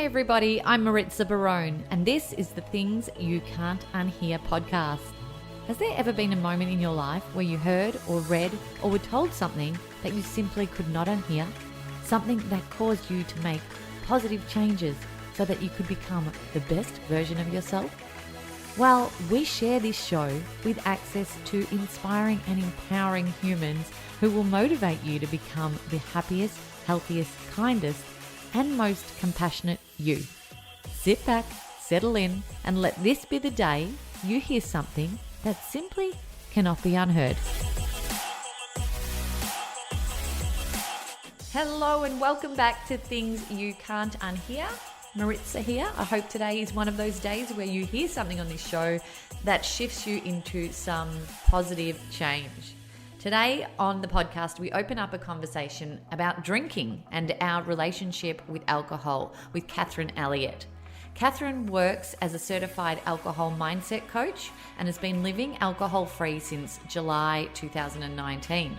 everybody, I'm Maritza Barone, and this is the Things You Can't Unhear podcast. Has there ever been a moment in your life where you heard or read or were told something that you simply could not unhear? Something that caused you to make positive changes so that you could become the best version of yourself? Well, we share this show with access to inspiring and empowering humans who will motivate you to become the happiest, healthiest, kindest, and most compassionate you. Sit back, settle in, and let this be the day you hear something that simply cannot be unheard. Hello and welcome back to Things You Can't Unhear. Maritza here. I hope today is one of those days where you hear something on this show that shifts you into some positive change. Today on the podcast, we open up a conversation about drinking and our relationship with alcohol with Kathryn Elliott. Kathryn works as a certified alcohol mindset coach and has been living alcohol-free since July 2019.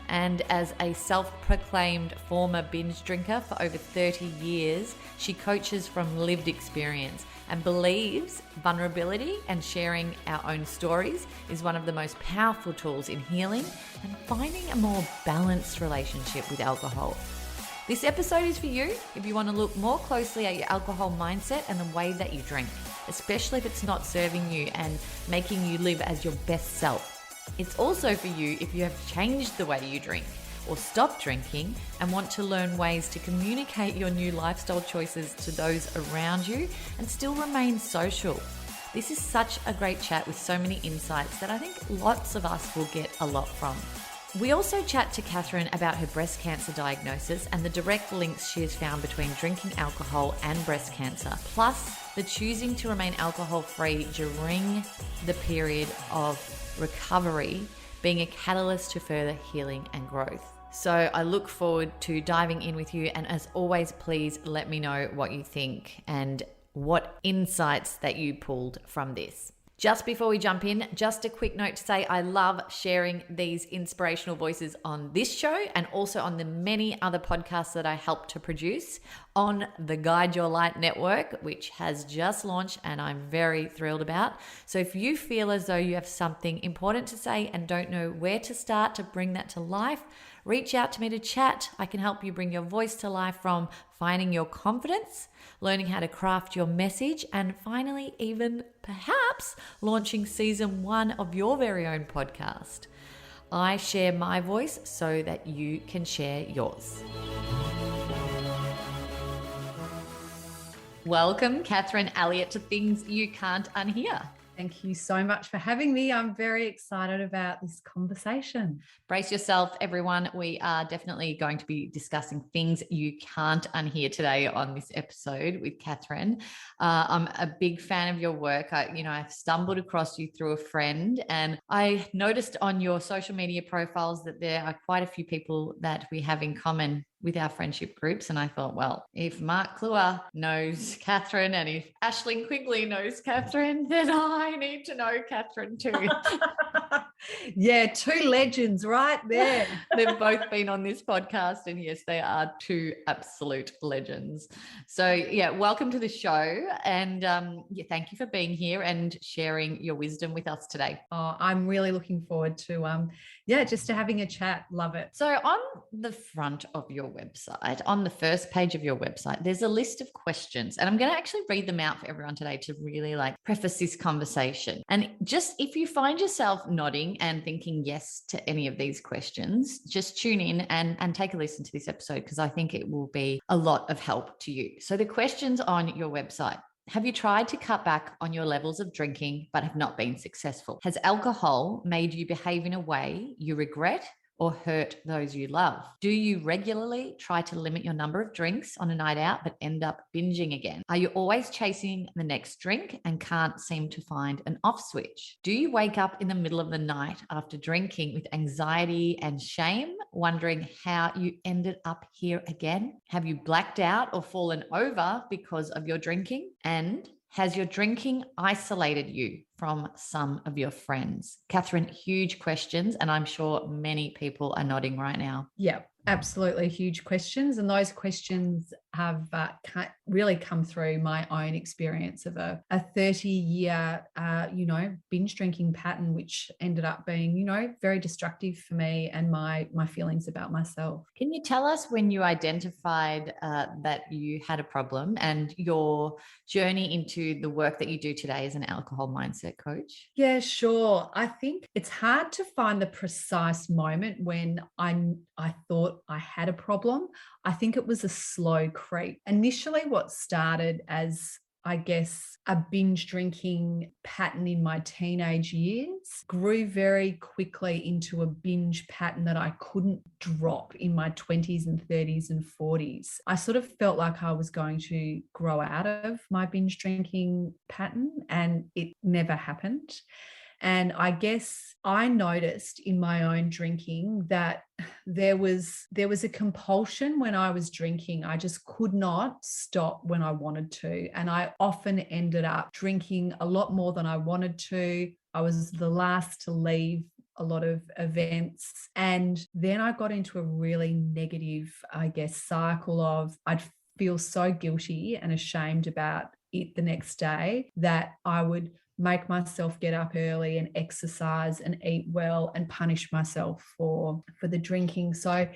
And as a self-proclaimed former binge drinker for over 30 years, she coaches from lived experience and believes vulnerability and sharing our own stories is one of the most powerful tools in healing and finding a more balanced relationship with alcohol. This episode is for you if you want to look more closely at your alcohol mindset and the way that you drink, especially if it's not serving you and making you live as your best self. It's also for you if you have changed the way you drink or stopped drinking and want to learn ways to communicate your new lifestyle choices to those around you and still remain social. This is such a great chat with so many insights that I think lots of us will get a lot from. We also chat to Kathryn about her breast cancer diagnosis and the direct links she has found between drinking alcohol and breast cancer, plus the choosing to remain alcohol-free during the period of recovery being a catalyst to further healing and growth. So I look forward to diving in with you, and as always, please let me know what you think and what insights that you pulled from this. Just before we jump in, just a quick note to say I love sharing these inspirational voices on this show and also on the many other podcasts that I help to produce on the Guide Your Light Network, which has just launched and I'm very thrilled about. So if you feel as though you have something important to say and don't know where to start to bring that to life, reach out to me to chat. I can help you bring your voice to life, from finding your confidence, learning how to craft your message, and finally, even perhaps launching season 1 of your very own podcast. I share my voice so that you can share yours. Welcome, Kathryn Elliott, to Things You Can't Unhear. Thank you so much for having me. I'm very excited about this conversation. Brace yourself, everyone. We are definitely going to be discussing things you can't unhear today on this episode with Kathryn. I'm a big fan of your work. I've stumbled across you through a friend, and I noticed on your social media profiles that there are quite a few people that we have in common with our friendship groups. And I thought, well, if Mark Cluer knows Kathryn and if Aisling Quigley knows Kathryn, then I need to know Kathryn too. Yeah, two legends right there. They've both been on this podcast, and yes, they are two absolute legends. So yeah, welcome to the show, and thank you for being here and sharing your wisdom with us today. Oh, I'm really looking forward to just to having a chat. Love it. So on the front of your website, on the first page of your website, there's a list of questions, and I'm going to actually read them out for everyone today to really preface this conversation. And just if you find yourself nodding and thinking yes to any of these questions, just tune in and take a listen to this episode, because I think it will be a lot of help to you. So the questions on your website: have you tried to cut back on your levels of drinking but have not been successful? Has alcohol made you behave in a way you regret or hurt those you love? Do you regularly try to limit your number of drinks on a night out but end up binging again? Are you always chasing the next drink and can't seem to find an off switch? Do you wake up in the middle of the night after drinking with anxiety and shame, wondering how you ended up here again? Have you blacked out or fallen over because of your drinking? And has your drinking isolated you from some of your friends? Kathryn, huge questions, and I'm sure many people are nodding right now. Yeah, absolutely huge questions. And those questions have really come through my own experience of a 30-year, binge drinking pattern, which ended up being, very destructive for me and my feelings about myself. Can you tell us when you identified that you had a problem and your journey into the work that you do today as an alcohol mindset coach? Yeah, sure. I think it's hard to find the precise moment when I thought I had a problem. I think it was a slow creep. Initially, what started as, I guess, a binge drinking pattern in my teenage years grew very quickly into a binge pattern that I couldn't drop in my 20s and 30s and 40s. I sort of felt like I was going to grow out of my binge drinking pattern, and it never happened. And I guess I noticed in my own drinking that there was a compulsion when I was drinking. I just could not stop when I wanted to. And I often ended up drinking a lot more than I wanted to. I was the last to leave a lot of events. And then I got into a really negative, I guess, cycle of I'd feel so guilty and ashamed about it the next day that I would make myself get up early and exercise and eat well and punish myself for the drinking. So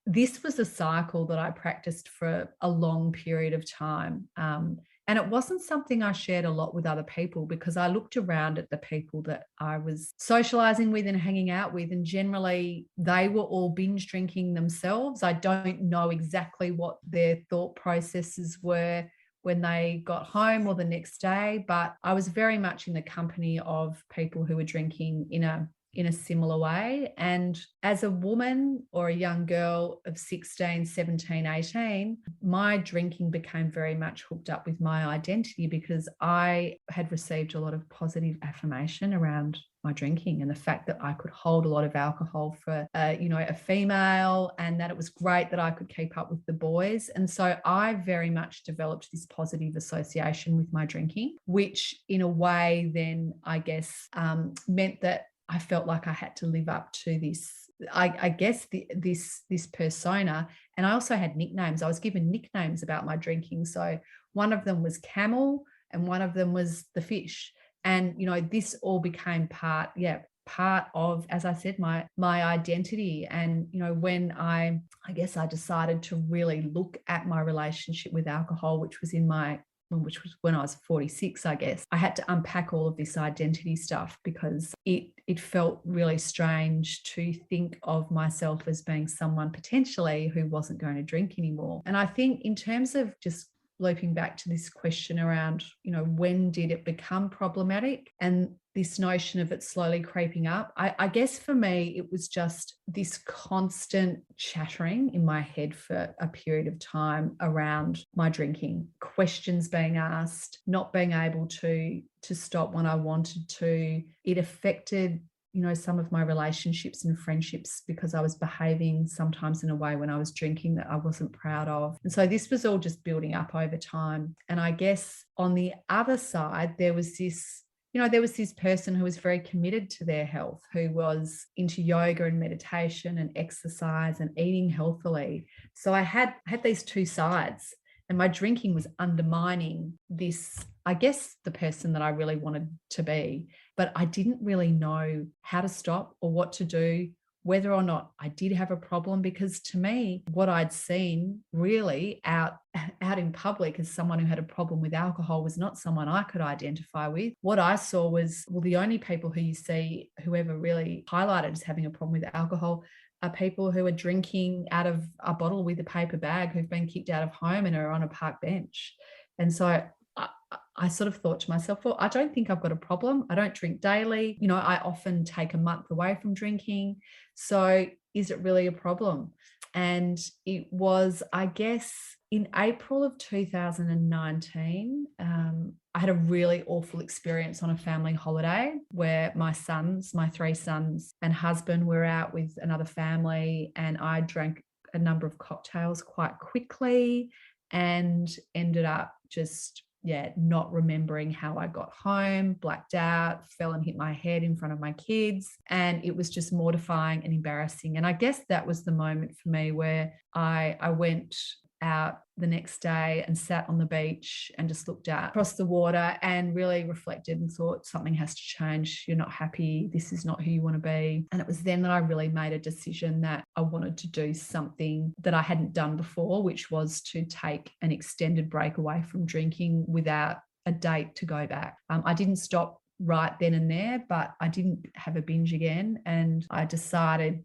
this was a cycle that I practiced for a long period of time. And it wasn't something I shared a lot with other people, because I looked around at the people that I was socializing with and hanging out with, and generally they were all binge drinking themselves. I don't know exactly what their thought processes were when they got home or the next day, but I was very much in the company of people who were drinking in a similar way. And as a woman or a young girl of 16, 17, 18, my drinking became very much hooked up with my identity, because I had received a lot of positive affirmation around my drinking and the fact that I could hold a lot of alcohol for, a female, and that it was great that I could keep up with the boys. And so I very much developed this positive association with my drinking, which in a way then, I guess, meant that I felt like I had to live up to this, I guess, this persona. And I also had nicknames. I was given nicknames about my drinking. So one of them was Camel and one of them was the Fish. And, this all became part of, as I said, my identity. And, when I guess I decided to really look at my relationship with alcohol, which was when I was 46, I guess, I had to unpack all of this identity stuff, because it felt really strange to think of myself as being someone potentially who wasn't going to drink anymore. And I think in terms of just looping back to this question around, when did it become problematic, and this notion of it slowly creeping up, I guess for me, it was just this constant chattering in my head for a period of time around my drinking, questions being asked, not being able to stop when I wanted to. It affected some of my relationships and friendships, because I was behaving sometimes in a way when I was drinking that I wasn't proud of. And so this was all just building up over time. And I guess on the other side, there was this person who was very committed to their health, who was into yoga and meditation and exercise and eating healthily. So I had these two sides, and my drinking was undermining this, I guess, the person that I really wanted to be. But I didn't really know how to stop or what to do, whether or not I did have a problem, because to me, what I'd seen really out in public as someone who had a problem with alcohol was not someone I could identify with. What I saw was, the only people who you see who ever really highlighted as having a problem with alcohol are people who are drinking out of a bottle with a paper bag, who've been kicked out of home and are on a park bench. And so I sort of thought to myself, well, I don't think I've got a problem. I don't drink daily. I often take a month away from drinking. So is it really a problem? And it was, I guess, in April of 2019, I had a really awful experience on a family holiday where my three sons and husband were out with another family, and I drank a number of cocktails quite quickly and ended up just not remembering how I got home, blacked out, fell and hit my head in front of my kids. And it was just mortifying and embarrassing. And I guess that was the moment for me where I went out the next day and sat on the beach and just looked out across the water and really reflected and thought, something has to change. You're not happy. This is not who you want to be. And it was then that I really made a decision that I wanted to do something that I hadn't done before, which was to take an extended break away from drinking without a date to go back. I didn't stop right then and there, but I didn't have a binge again. And I decided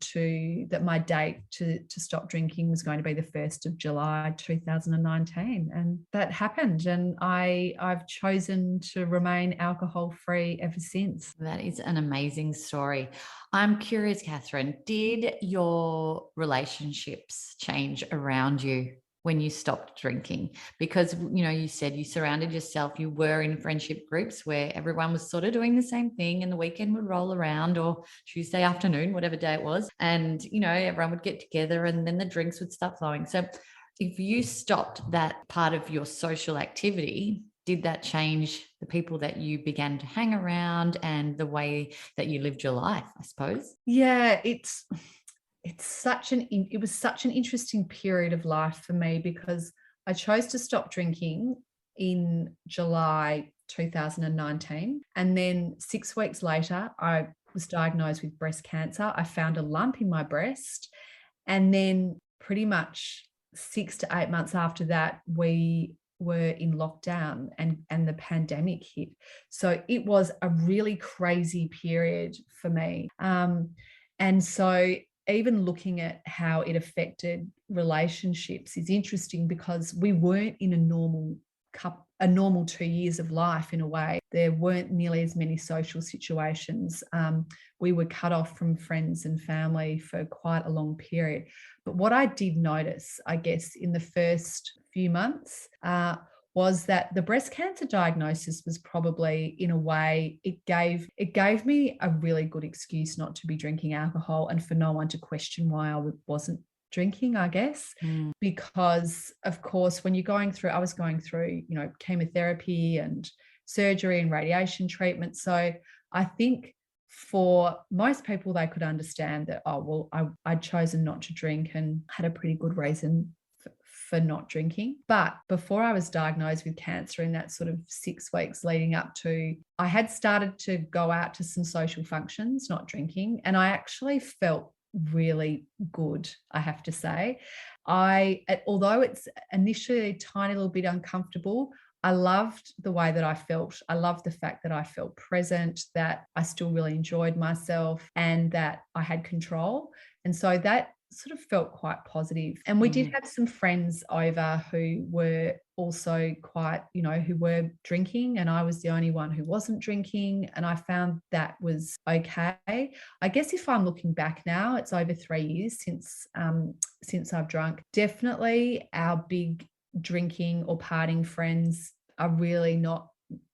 that my date to stop drinking was going to be the 1st of July 2019. And that happened. And I've chosen to remain alcohol free ever since. That is an amazing story. I'm curious, Kathryn, did your relationships change around you when you stopped drinking? Because, you said you surrounded yourself, you were in friendship groups where everyone was sort of doing the same thing, and the weekend would roll around, or Tuesday afternoon, whatever day it was. And, everyone would get together and then the drinks would start flowing. So if you stopped that part of your social activity, did that change the people that you began to hang around and the way that you lived your life, I suppose? Yeah, it was such an interesting period of life for me, because I chose to stop drinking in July 2019. And then 6 weeks later, I was diagnosed with breast cancer. I found a lump in my breast. And then pretty much 6 to 8 months after that, we were in lockdown and the pandemic hit. So it was a really crazy period for me. And so even looking at how it affected relationships is interesting, because we weren't in a normal 2 years of life in a way. There weren't nearly as many social situations. We were cut off from friends and family for quite a long period. But what I did notice, I guess, in the first few months was that the breast cancer diagnosis was probably, in a way, it gave me a really good excuse not to be drinking alcohol and for no one to question why I wasn't drinking, I guess. Because of course, when I was going through, chemotherapy and surgery and radiation treatment. So I think for most people, they could understand that, I'd chosen not to drink and had a pretty good reason for not drinking. But before I was diagnosed with cancer, in that sort of 6 weeks leading up to, I had started to go out to some social functions, not drinking, and I actually felt really good, I have to say. Although it's initially a tiny little bit uncomfortable, I loved the way that I felt. I loved the fact that I felt present, that I still really enjoyed myself, and that I had control. And so that sort of felt quite positive. And we did have some friends over who were also quite, who were drinking, and I was the only one who wasn't drinking. And I found that was okay. I guess if I'm looking back now, it's over 3 years since I've drunk. Definitely our big drinking or partying friends are really not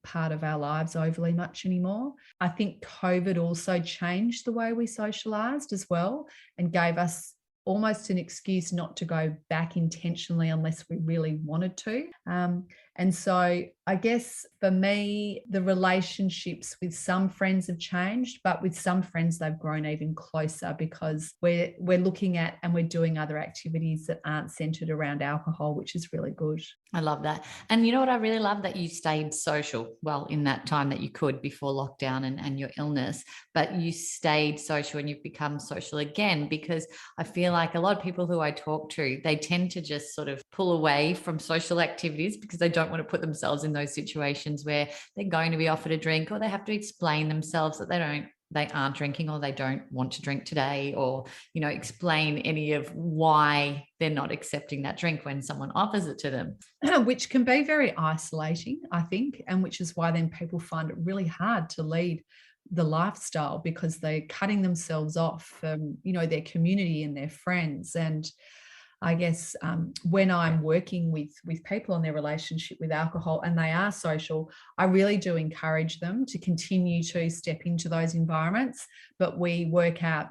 part of our lives overly much anymore. I think COVID also changed the way we socialized as well, and gave us almost an excuse not to go back intentionally unless we really wanted to. And so I guess for me, the relationships with some friends have changed, but with some friends, they've grown even closer, because we're looking at and we're doing other activities that aren't centered around alcohol, which is really good. I love that. And you know what I really love? That you stayed social, well, in that time that you could before lockdown and your illness, but you stayed social and you've become social again, because I feel like a lot of people who I talk to, they tend to just sort of pull away from social activities because they don't want to put themselves in those situations where they're going to be offered a drink, or they have to explain themselves that they aren't drinking, or they don't want to drink today, or, explain any of why they're not accepting that drink when someone offers it to them. Which can be very isolating, I think, and which is why then people find it really hard to lead the lifestyle, because they're cutting themselves off from, their community and their friends. And I guess when I'm working with people in their relationship with alcohol and they are social, I really do encourage them to continue to step into those environments. But we work out,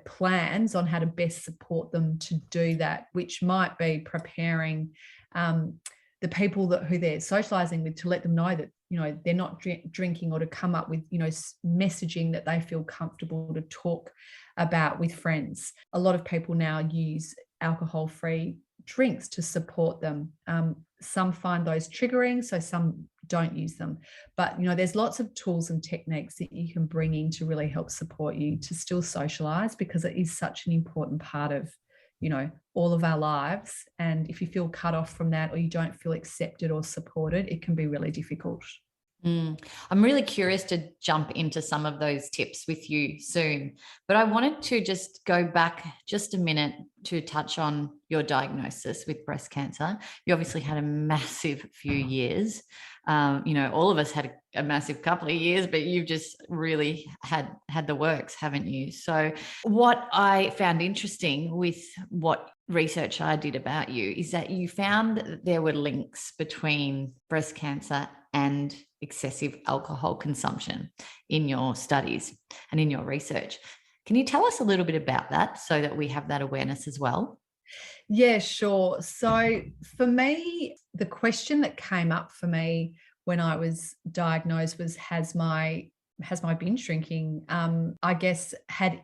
plans on how to best support them to do that, which might be preparing the people who they're socializing with, to let them know that, they're not drinking, or to come up with, messaging that they feel comfortable to talk about with friends. A lot of people now use alcohol-free drinks to support them. Some find those triggering, so some don't use them. But, there's lots of tools and techniques that you can bring in to really help support you to still socialize, because it is such an important part of, all of our lives. And if you feel cut off from that, or you don't feel accepted or supported, it can be really difficult. I'm really curious to jump into some of those tips with you soon, but I wanted to just go back just a minute to touch on your diagnosis with breast cancer. You obviously had a massive few years. All of us had a massive couple of years, but you've just really had the works, haven't you? So what I found interesting with what research I did about you is that you found that there were links between breast cancer and excessive alcohol consumption in your studies and in your research. Can you tell us a little bit about that so that we have that awareness as well? Yeah, sure. So for me, the question that came up for me when I was diagnosed was, has my binge drinking, I guess, had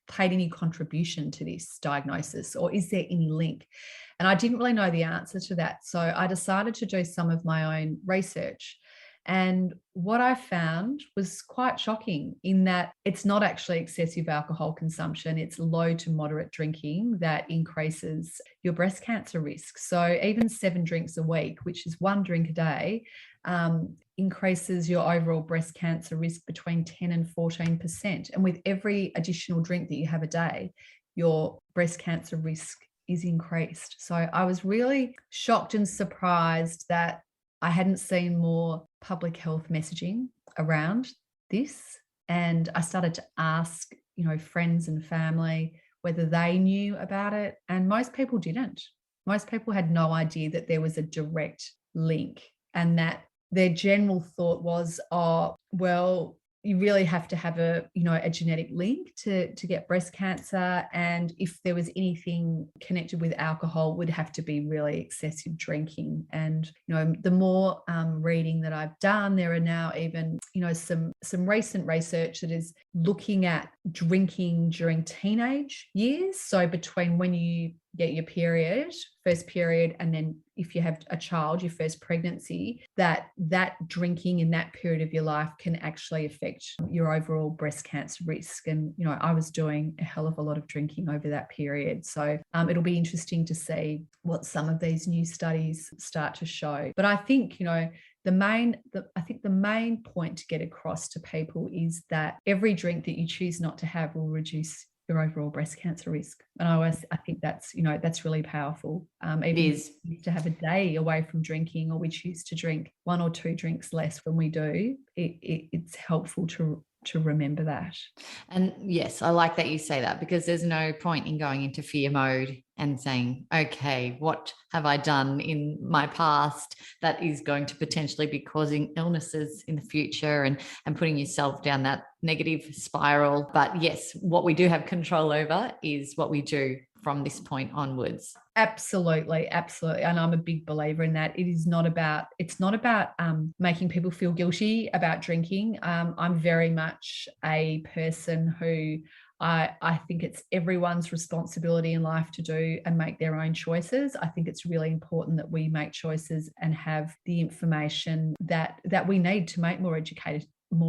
played any contribution to this diagnosis, or is there any link? And I didn't really know the answer to that. So I decided to do some of my own research. And what I found was quite shocking, in that it's not actually excessive alcohol consumption, it's low to moderate drinking that increases your breast cancer risk. So even 7 drinks a week, which is 1 drink a day, increases your overall breast cancer risk between 10 and 14%. And with every additional drink that you have a day, your breast cancer risk is increased. So I was really shocked and surprised that I hadn't seen more public health messaging around this. And I started to ask, friends and family whether they knew about it. And most people didn't. Most people had no idea that there was a direct link, and that their general thought was, oh, well, you really have to have a genetic link to get breast cancer. And if there was anything connected with alcohol, it would have to be really excessive drinking. And, the more reading that I've done, there are now even, some recent research that is looking at drinking during teenage years. So between when you get your first period, and then if you have a child, your first pregnancy, that drinking in that period of your life can actually affect your overall breast cancer risk. And, I was doing a hell of a lot of drinking over that period. So it'll be interesting to see what some of these new studies start to show. But I think, the main point to get across to people is that every drink that you choose not to have will reduce your overall breast cancer risk. And I think that's, that's really powerful. Even it is. If we used to have a day away from drinking, or we choose to drink 1 or 2 drinks less when we do, it's helpful to remember that. And yes, I like that you say that, because there's no point in going into fear mode and saying, okay, what have I done in my past that is going to potentially be causing illnesses in the future, and putting yourself down that negative spiral. But yes, what we do have control over is what we do from this point onwards. Absolutely. And I'm a big believer in that. It's not about making people feel guilty about drinking. I'm very much a person who I think it's everyone's responsibility in life to do and make their own choices. I think it's really important that we make choices and have the information that we need to make more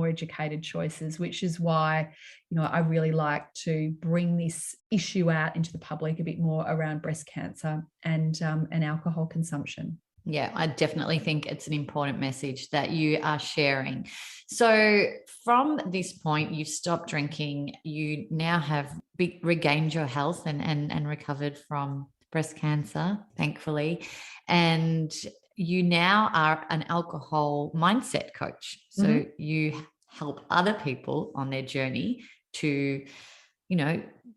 educated choices, which is why, I really like to bring this issue out into the public a bit more around breast cancer and alcohol consumption. Yeah, I definitely think it's an important message that you are sharing. So from this point, you've stopped drinking, you now have regained your health and recovered from breast cancer, thankfully. And you now are an alcohol mindset coach. So you help other people on their journey to,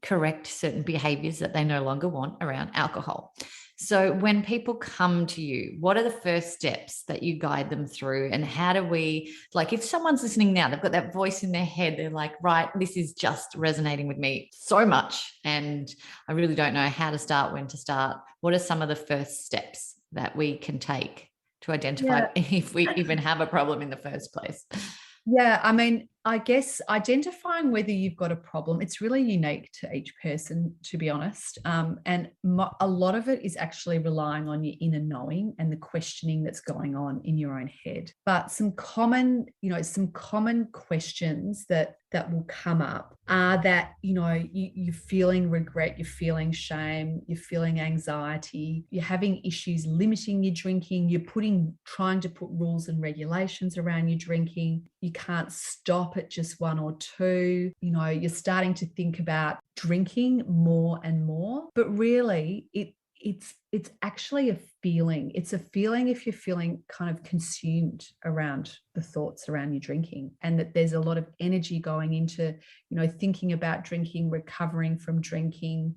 correct certain behaviors that they no longer want around alcohol. So when people come to you, what are the first steps that you guide them through? And how do we, if someone's listening now, they've got that voice in their head, they're like, right, this is just resonating with me so much, and I really don't know how to start, when to start. What are some of the first steps that we can take to identify if we even have a problem in the first place? Yeah, I mean, I guess identifying whether you've got a problem, it's really unique to each person, to be honest. And a lot of it is actually relying on your inner knowing and the questioning that's going on in your own head. But some common questions that will come up are that, you're feeling regret, you're feeling shame, you're feeling anxiety, you're having issues limiting your drinking, you're trying to put rules and regulations around your drinking, you can't stop at just one or two, you're starting to think about drinking more and more. But really, it's actually a feeling. It's a feeling if you're feeling kind of consumed around the thoughts around your drinking, and that there's a lot of energy going into, thinking about drinking, recovering from drinking,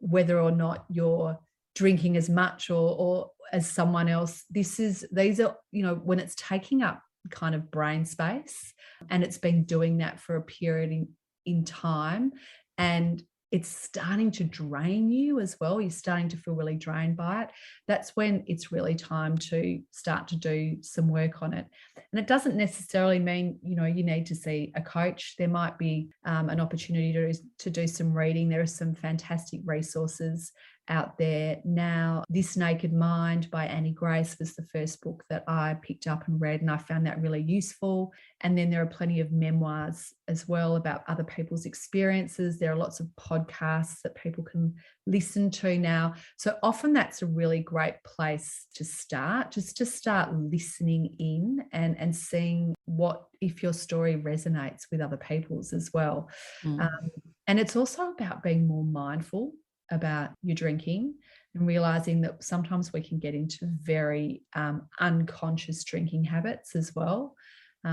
whether or not you're drinking as much or as someone else. These are, when it's taking up kind of brain space, and it's been doing that for a period in time, and it's starting to drain you as well. You're starting to feel really drained by it. That's when it's really time to start to do some work on it. And it doesn't necessarily mean, you need to see a coach. There might be an opportunity to do some reading. There are some fantastic resources out there now. This Naked Mind by Annie Grace was the first book that I picked up and read, and I found that really useful. And then there are plenty of memoirs as well about other people's experiences. There are lots of podcasts that people can listen to now. So often that's a really great place to start, just to start listening in and seeing what if your story resonates with other people's as well. And it's also about being more mindful about your drinking and realizing that sometimes we can get into very unconscious drinking habits as well.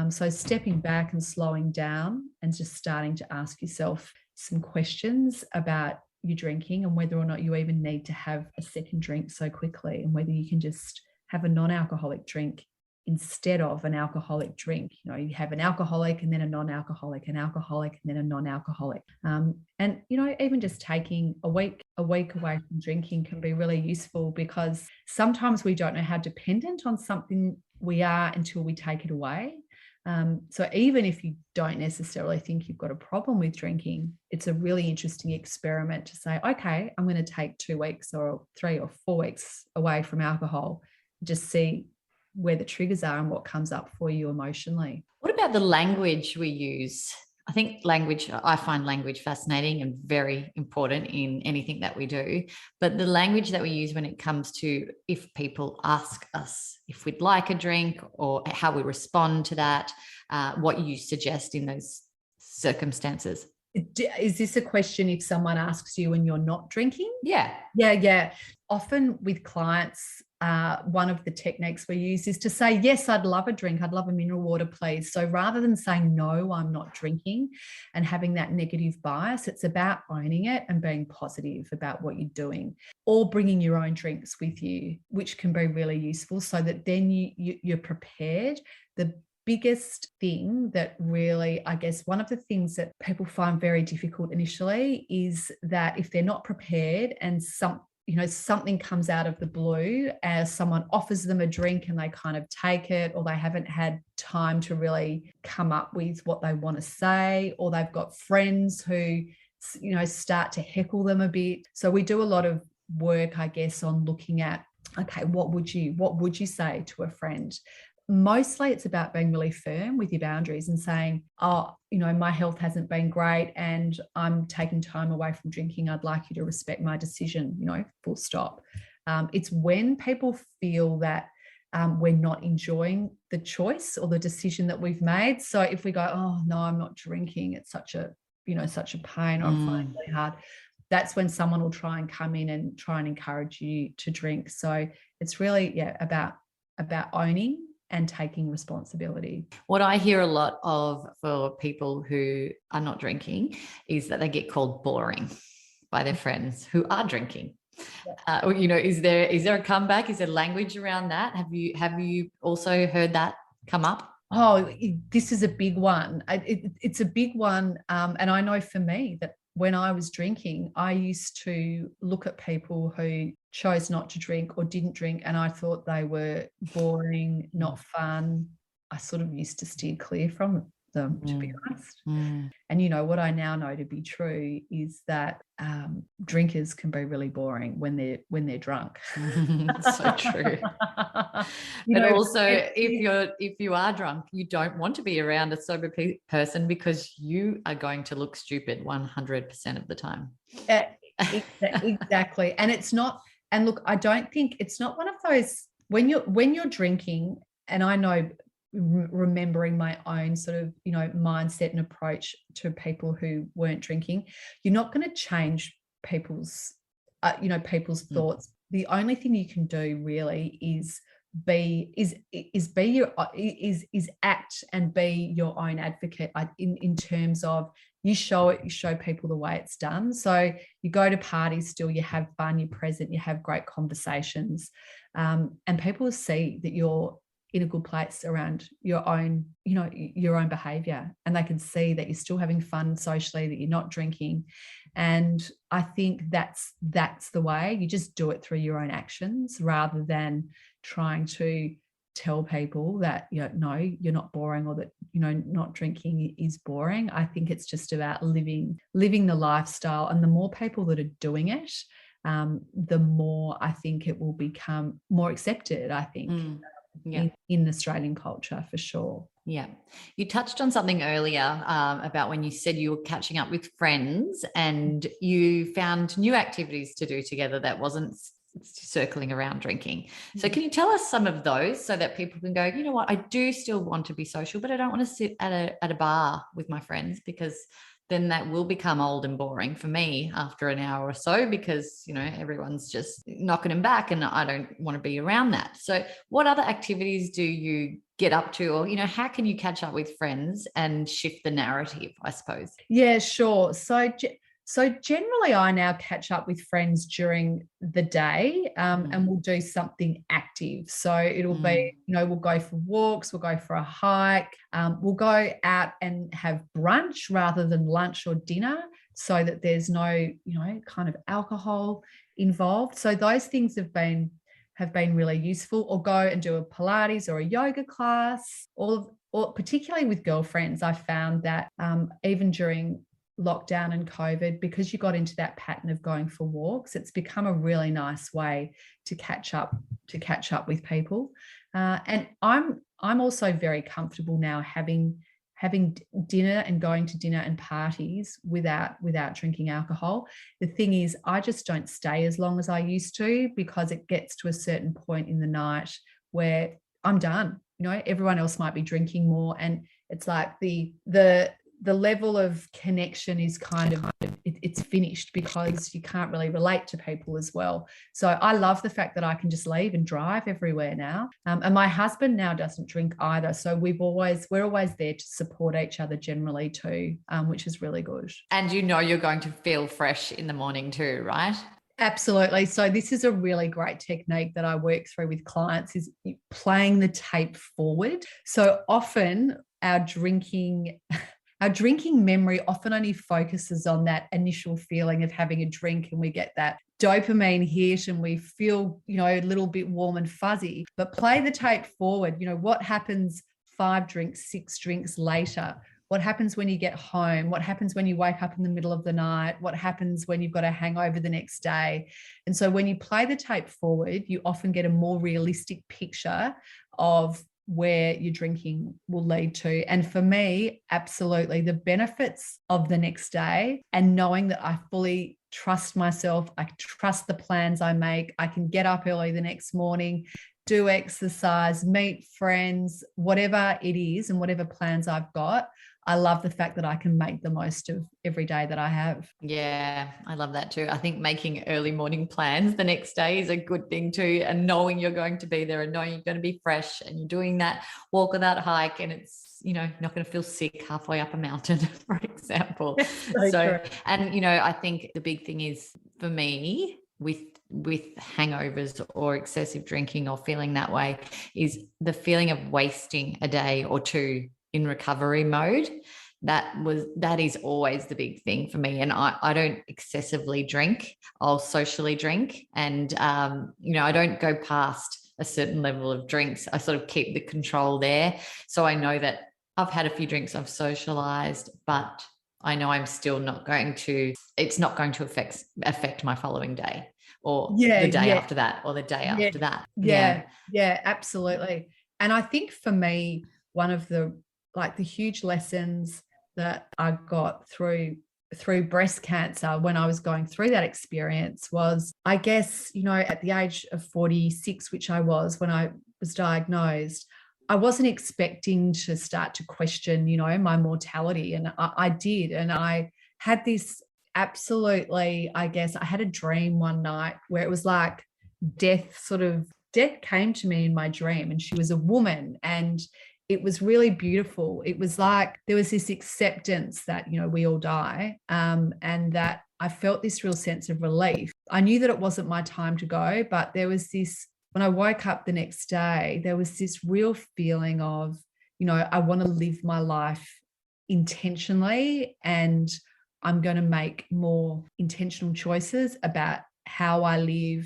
So stepping back and slowing down and just starting to ask yourself some questions about your drinking and whether or not you even need to have a second drink so quickly, and whether you can just have a non-alcoholic drink instead of an alcoholic drink. You have an alcoholic and then a non-alcoholic, an alcoholic and then a non-alcoholic. And even just taking a week away from drinking can be really useful, because sometimes we don't know how dependent on something we are until we take it away. So even if you don't necessarily think you've got a problem with drinking, it's a really interesting experiment to say, okay, I'm going to take 2 weeks or 3 or 4 weeks away from alcohol, just see where the triggers are and what comes up for you emotionally. What about the language we use? I find language fascinating and very important in anything that we do. But the language that we use when it comes to if people ask us if we'd like a drink or how we respond to that, what you suggest in those circumstances. Is this a question if someone asks you and you're not drinking? Yeah. Often with clients, one of the techniques we use is to say, yes, I'd love a drink. I'd love a mineral water, please. So rather than saying, no, I'm not drinking and having that negative bias, it's about owning it and being positive about what you're doing, or bringing your own drinks with you, which can be really useful, so that then you're prepared. The biggest thing that really, I guess, one of the things that people find very difficult initially is that if they're not prepared and something comes out of the blue, as someone offers them a drink and they kind of take it, or they haven't had time to really come up with what they want to say, or they've got friends who, start to heckle them a bit. So we do a lot of work, I guess, on looking at, okay, what would you say to a friend? Mostly it's about being really firm with your boundaries and saying, my health hasn't been great and I'm taking time away from drinking. I'd like you to respect my decision, full stop. It's when people feel that we're not enjoying the choice or the decision that we've made. So if we go, oh, no, I'm not drinking, it's such a pain, or I'm finding it really hard, that's when someone will try and come in and try and encourage you to drink. So it's really, about owning and taking responsibility. What I hear a lot of for people who are not drinking is that they get called boring by their friends who are drinking. Yeah. Is there a comeback? Is there language around that? Have you also heard that come up? Oh, this is a big one. It's a big one. And I know for me that when I was drinking, I used to look at people who chose not to drink or didn't drink, and I thought they were boring, not fun. I sort of used to steer clear from them, to be honest. Mm. And you know what I now know to be true is that drinkers can be really boring when they're drunk. So true. But also, if you are drunk, you don't want to be around a sober person because you are going to look stupid 100% of the time. Exactly. And it's not. And look, I don't think it's not one of those when you're drinking. And I know, remembering my own sort of, you know, mindset and approach to people who weren't drinking, you're not going to change people's thoughts. The only thing you can do really is act and be your own advocate in terms of you show people the way it's done. So you go to parties still, you have fun, you're present, you have great conversations, and people see that you're in a good place around your own behavior, and they can see that you're still having fun socially, that you're not drinking. And I think that's the way. You just do it through your own actions rather than trying to tell people that, you know, no, you're not boring, or that, you know, not drinking is boring. I think it's just about living the lifestyle, and the more people that are doing it, the more I think it will become more accepted, I think. In Australian culture, for sure. Yeah. You touched on something earlier about when you said you were catching up with friends and you found new activities to do together that wasn't circling around drinking. So can you tell us some of those so that people can go, you know what, I do still want to be social, but I don't want to sit at a bar with my friends, because then that will become old and boring for me after an hour or so, because, you know, everyone's just knocking them back and I don't want to be around that. So what other activities do you get up to, or, you know, how can you catch up with friends and shift the narrative, I suppose? Yeah, sure. So generally I now catch up with friends during the day, and we'll do something active. So it'll be, you know, we'll go for walks, we'll go for a hike, we'll go out and have brunch rather than lunch or dinner, so that there's no, you know, kind of alcohol involved. So those things have been really useful. Or go and do a Pilates or a yoga class. Or particularly with girlfriends, I found that even during lockdown and COVID, because you got into that pattern of going for walks, it's become a really nice way to catch up with people. And I'm also very comfortable now having dinner and going to dinner and parties without drinking alcohol. The thing is, I just don't stay as long as I used to, because it gets to a certain point in the night where I'm done. You know, everyone else might be drinking more, and it's like the level of connection is kind of, it's finished, because you can't really relate to people as well. So I love the fact that I can just leave and drive everywhere now. And my husband now doesn't drink either. So we're always there to support each other generally too, which is really good. And you know you're going to feel fresh in the morning too, right? Absolutely. So this is a really great technique that I work through with clients, is playing the tape forward. So often our drinking memory often only focuses on that initial feeling of having a drink, and we get that dopamine hit and we feel, you know, a little bit warm and fuzzy. But play the tape forward. You know, what happens 5 drinks, 6 drinks later? What happens when you get home? What happens when you wake up in the middle of the night? What happens when you've got a hangover the next day? And so when you play the tape forward, you often get a more realistic picture of where your drinking will lead to. And for me, absolutely, the benefits of the next day, and knowing that I fully trust myself, I trust the plans I make, I can get up early the next morning, do exercise, meet friends, whatever it is, and whatever plans I've got, I love the fact that I can make the most of every day that I have. Yeah, I love that too. I think making early morning plans the next day is a good thing too, and knowing you're going to be there and knowing you're going to be fresh and you're doing that walk or that hike, and it's, you know, not going to feel sick halfway up a mountain, for example. So and, you know, I think the big thing is for me with hangovers or excessive drinking or feeling that way is the feeling of wasting a day or two in recovery mode. That is always the big thing for me. And I don't excessively drink. I'll socially drink, and you know, I don't go past a certain level of drinks. I sort of keep the control there, so I know that I've had a few drinks, I've socialized, but I know I'm still not going to, it's not going to affect my following day or Yeah, the day yeah, after that or the day yeah, after that. yeah, Yeah. yeah, absolutely. And I think for me, one of the like the huge lessons that I got through breast cancer when I was going through that experience was, I guess, at the age of 46, which I was when I was diagnosed, I wasn't expecting to start to question, my mortality. And I did. And I had this absolutely, I guess, I had a dream one night where it was like death came to me in my dream, and she was a woman, and it was really beautiful. It was like there was this acceptance that we all die, and that I felt this real sense of relief. I knew that it wasn't my time to go, but there was this, when I woke up the next day, there was this real feeling of, I want to live my life intentionally, and I'm going to make more intentional choices about how I live,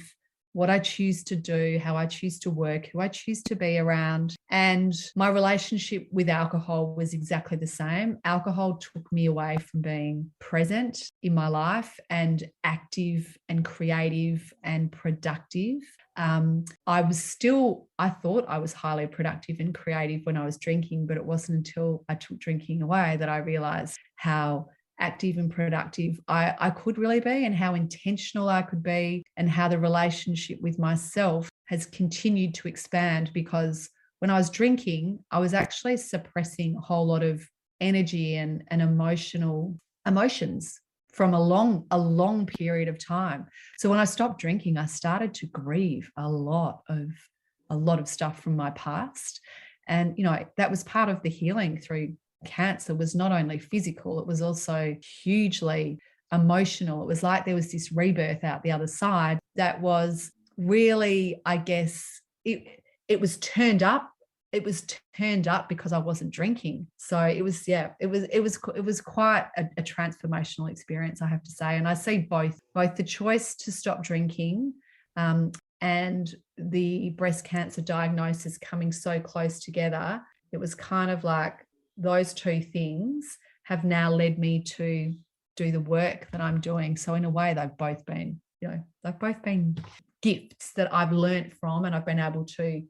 what I choose to do, how I choose to work, who I choose to be around. And my relationship with alcohol was exactly the same. Alcohol took me away from being present in my life and active and creative and productive. I thought I was highly productive and creative when I was drinking, but it wasn't until I took drinking away that I realized how active and productive I could really be, and how intentional I could be, and how the relationship with myself has continued to expand. Because when I was drinking, I was actually suppressing a whole lot of energy and emotions from a long period of time. So when I stopped drinking, I started to grieve a lot of stuff from my past. And that was part of the healing through cancer, was not only physical, it was also hugely emotional. It was like there was this rebirth out the other side that was really, I guess, it was turned up. It was turned up because I wasn't drinking. So it was quite a transformational experience, I have to say. And I see both the choice to stop drinking, and the breast cancer diagnosis coming so close together. It was kind of like those two things have now led me to do the work that I'm doing. So in a way, they've both been gifts that I've learned from, and I've been able to,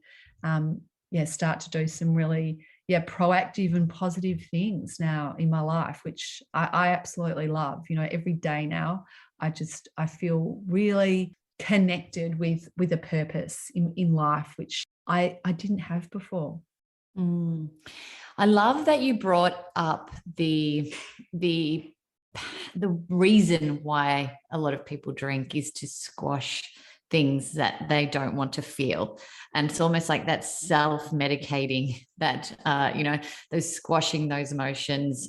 start to do some really, proactive and positive things now in my life, which I absolutely love. Every day now, I feel really connected with a purpose in life, which I didn't have before. Mm. I love that you brought up the reason why a lot of people drink is to squash things that they don't want to feel. And it's almost like that self-medicating, that, those squashing those emotions,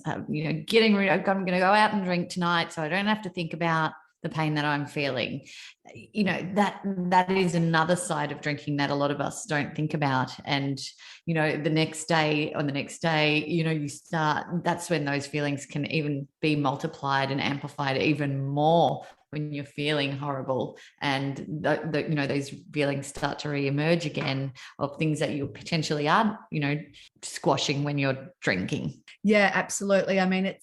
getting rid of, I'm going to go out and drink tonight so I don't have to think about the pain that I'm feeling. That is another side of drinking that a lot of us don't think about. And, the next day, you start, that's when those feelings can even be multiplied and amplified even more when you're feeling horrible. And those feelings start to re-emerge again of things that you potentially are, squashing when you're drinking. Yeah, absolutely. I mean,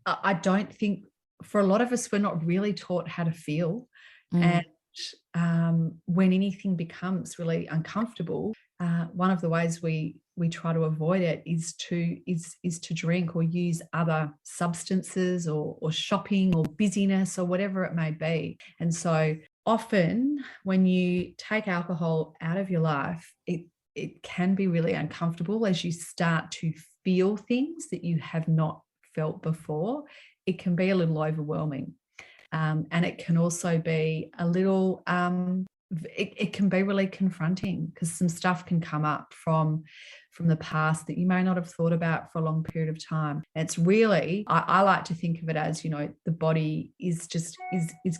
I don't think, for a lot of us, we're not really taught how to feel. And when anything becomes really uncomfortable, one of the ways we try to avoid it is to drink or use other substances, or shopping, or busyness, or whatever it may be. And so often when you take alcohol out of your life, it can be really uncomfortable as you start to feel things that you have not felt before. It can be a little overwhelming. And it can also be a little, it can be really confronting, because some stuff can come up from the past that you may not have thought about for a long period of time. It's really, I like to think of it as, the body is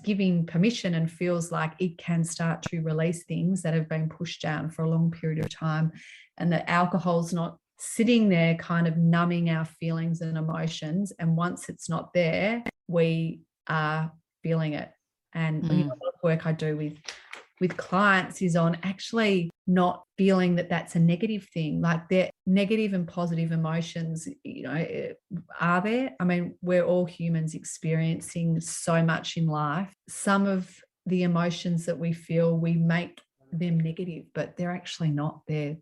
giving permission and feels like it can start to release things that have been pushed down for a long period of time. And that alcohol's not sitting there kind of numbing our feelings and emotions. And once it's not there, we are feeling it. And a lot of work I do with clients is on actually not feeling that that's a negative thing. Like, they're negative and positive emotions, are there? I mean, we're all humans experiencing so much in life. Some of the emotions that we feel, we make them negative, but they're actually not. They're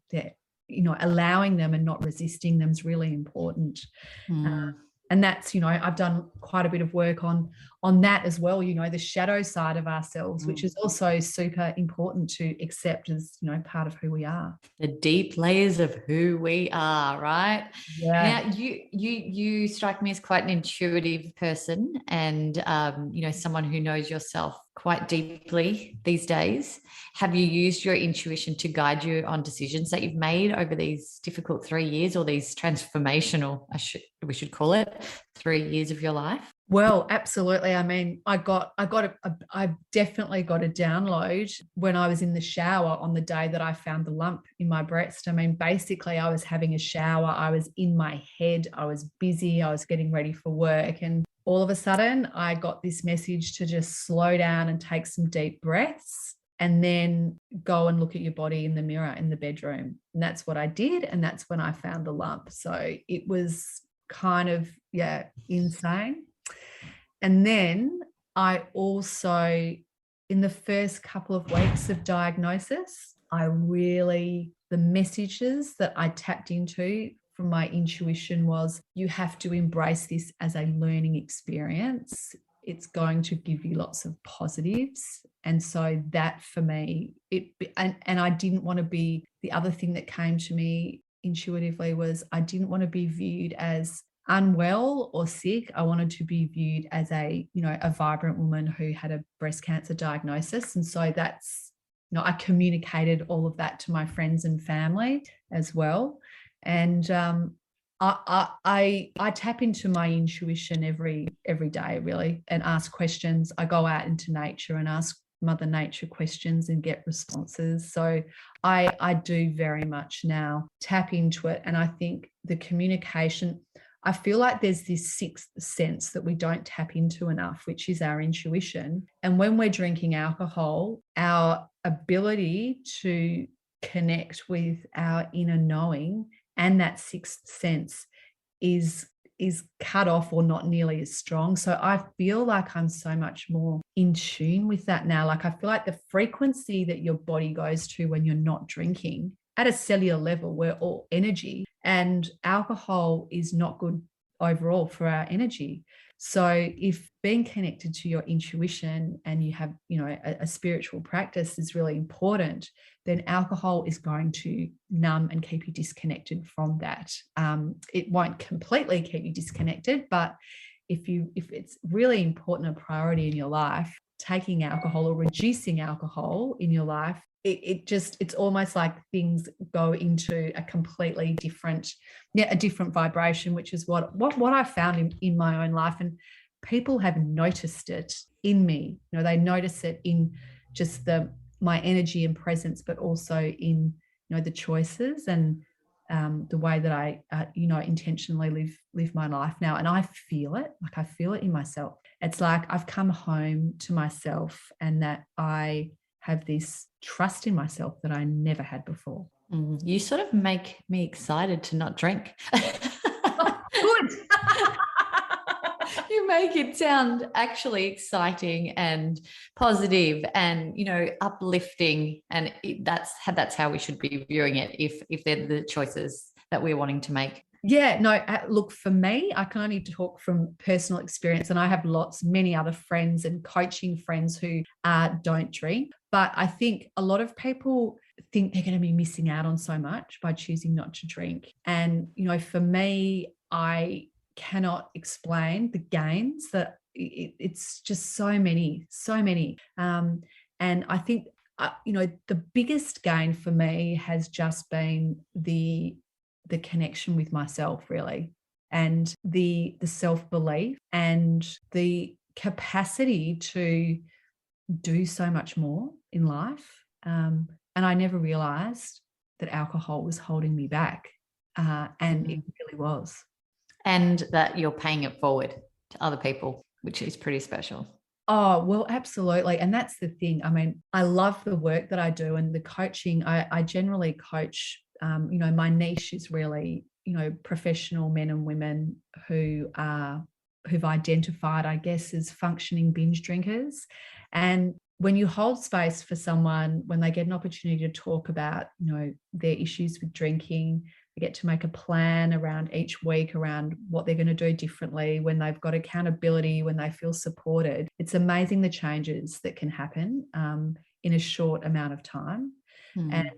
allowing them and not resisting them is really important. And that's, I've done quite a bit of work on that as well, the shadow side of ourselves, which is also super important to accept as, part of who we are. The deep layers of who we are, right? Yeah. Now, you strike me as quite an intuitive person, and someone who knows yourself quite deeply these days. Have you used your intuition to guide you on decisions that you've made over these difficult 3 years, or these transformational, we should call it, 3 years of your life? Well, absolutely. I mean, I definitely got a download when I was in the shower on the day that I found the lump in my breast. I mean, basically, I was having a shower. I was in my head. I was busy. I was getting ready for work. And all of a sudden, I got this message to just slow down and take some deep breaths, and then go and look at your body in the mirror in the bedroom. And that's what I did. And that's when I found the lump. So it was kind of, insane. And then I also, in the first couple of weeks of diagnosis, the messages that I tapped into from my intuition was, you have to embrace this as a learning experience. It's going to give you lots of positives. And so that for me, and I didn't want to be, the other thing that came to me intuitively was, I didn't want to be viewed as unwell or sick. I wanted to be viewed as a vibrant woman who had a breast cancer diagnosis. And so that's, I communicated all of that to my friends and family as well. And I tap into my intuition every day, really, and ask questions. I go out into nature and ask Mother Nature questions and get responses. So I do very much now tap into it. And I think the communication, I feel like there's this sixth sense that we don't tap into enough, which is our intuition. And when we're drinking alcohol, our ability to connect with our inner knowing and that sixth sense is cut off, or not nearly as strong. So I feel like I'm so much more in tune with that now. Like, I feel like the frequency that your body goes to when you're not drinking, at a cellular level, we're all energy, and alcohol is not good overall for our energy. So if being connected to your intuition and you have, a spiritual practice is really important, then alcohol is going to numb and keep you disconnected from that. It won't completely keep you disconnected, but if it's really important, a priority in your life, taking alcohol or reducing alcohol in your life, it's almost like things go into a completely different, a different vibration, which is what I found in my own life. And people have noticed it in me. They notice it in just my energy and presence, but also in, the choices and the way that I, intentionally live my life now. And I feel it, like I feel it in myself. It's like I've come home to myself, and that I have this trust in myself that I never had before. You sort of make me excited to not drink. Good. You make it sound actually exciting and positive and, uplifting. And that's how we should be viewing it if they're the choices that we're wanting to make. Yeah, no, look, for me, I can only talk from personal experience, and I have many other friends and coaching friends who don't drink. But I think a lot of people think they're going to be missing out on so much by choosing not to drink. And, for me, I cannot explain the gains that it's just so many. And I think, the biggest gain for me has just been the connection with myself, really, and the self-belief and the capacity to do so much more in life. And I never realized that alcohol was holding me back. And it really was. And that you're paying it forward to other people, which is pretty special. Oh, well, absolutely. And that's the thing. I mean, I love the work that I do and the coaching. I generally coach, my niche is really, professional men and women who've identified, I guess, as functioning binge drinkers. And when you hold space for someone, when they get an opportunity to talk about, their issues with drinking, they get to make a plan around each week around what they're going to do differently, when they've got accountability, when they feel supported. It's amazing the changes that can happen in a short amount of time. And,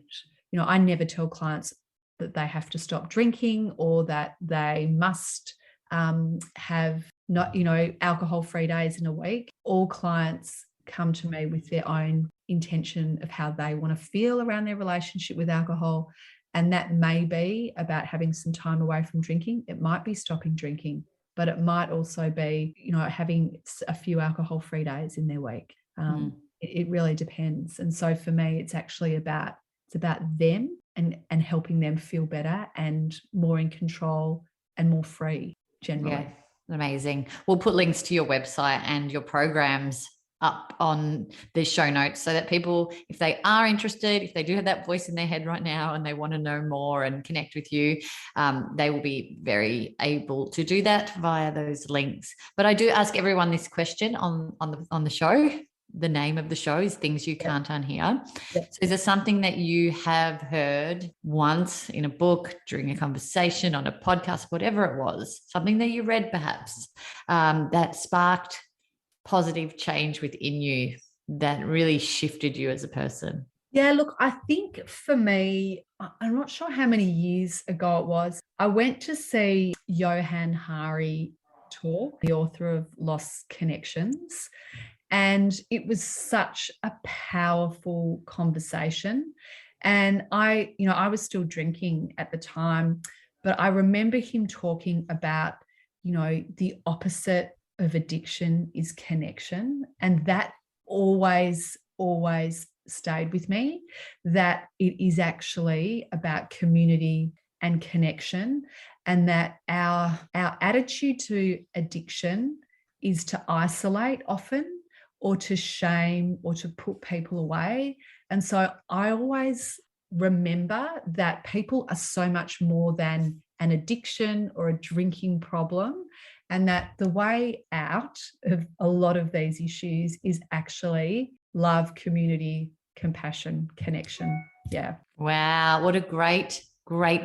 I never tell clients that they have to stop drinking or that they must have not, alcohol-free days in a week. All clients come to me with their own intention of how they want to feel around their relationship with alcohol. And that may be about having some time away from drinking. It might be stopping drinking, but it might also be, having a few alcohol-free days in their week. It really depends. And so for me, it's actually about them and helping them feel better and more in control and more free generally. Yeah, amazing. We'll put links to your website and your programs up on the show notes so that people, if they are interested, if they do have that voice in their head right now and they want to know more and connect with you, they will be very able to do that via those links. But I do ask everyone this question on the show. The name of the show is Things You Can't Unhear. So is there something that you have heard once in a book, during a conversation, on a podcast, whatever it was, something that you read perhaps, that sparked positive change within you, that really shifted you as a person? Yeah, look, I think for me, I'm not sure how many years ago it was, I went to see Johann Hari talk, the author of Lost Connections. And it was such a powerful conversation. And I was still drinking at the time, but I remember him talking about, the opposite of addiction is connection. And that always stayed with me, that it is actually about community and connection, and that our attitude to addiction is to isolate often, or to shame, or to put people away. And so I always remember that people are so much more than an addiction or a drinking problem, and that the way out of a lot of these issues is actually love, community, compassion, connection. Yeah. Wow, what a great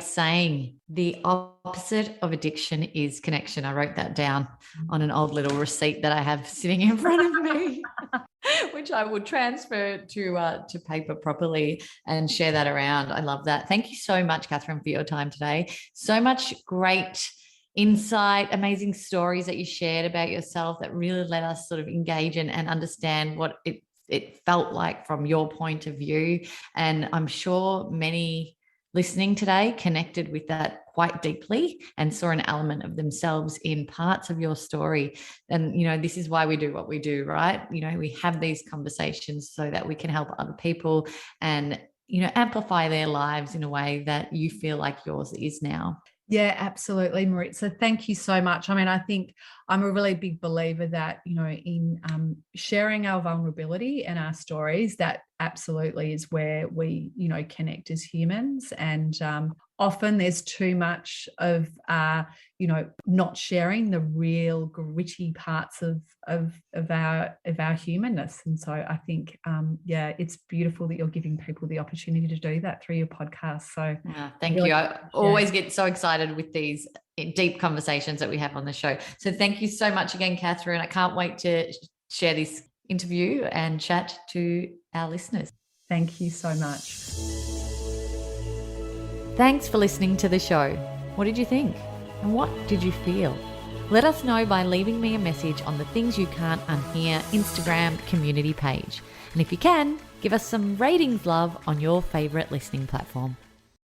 saying. The opposite of addiction is connection. I wrote that down on an old little receipt that I have sitting in front of me, which I will transfer to paper properly and share that around. I love that. Thank you so much, Kathryn, for your time today. So much great insight, amazing stories that you shared about yourself that really let us sort of engage and understand what it felt like from your point of view. And I'm sure many listening today connected with that quite deeply and saw an element of themselves in parts of your story. And, this is why we do what we do, right? We have these conversations so that we can help other people and, amplify their lives in a way that you feel like yours is now. Yeah, absolutely, Maritza. Thank you so much. I mean, I think I'm a really big believer that, in sharing our vulnerability and our stories, that absolutely is where we, connect as humans. And often there's too much of, not sharing the real gritty parts of our humanness. And so I think, it's beautiful that you're giving people the opportunity to do that through your podcast. So thank you. I always get so excited with these deep conversations that we have on the show. So thank you so much again, Kathryn. I can't wait to share this interview and chat to our listeners. Thank you so much. Thanks for listening to the show. What did you think? And what did you feel? Let us know by leaving me a message on the Things You Can't Unhear Instagram community page. And if you can, give us some ratings love on your favourite listening platform.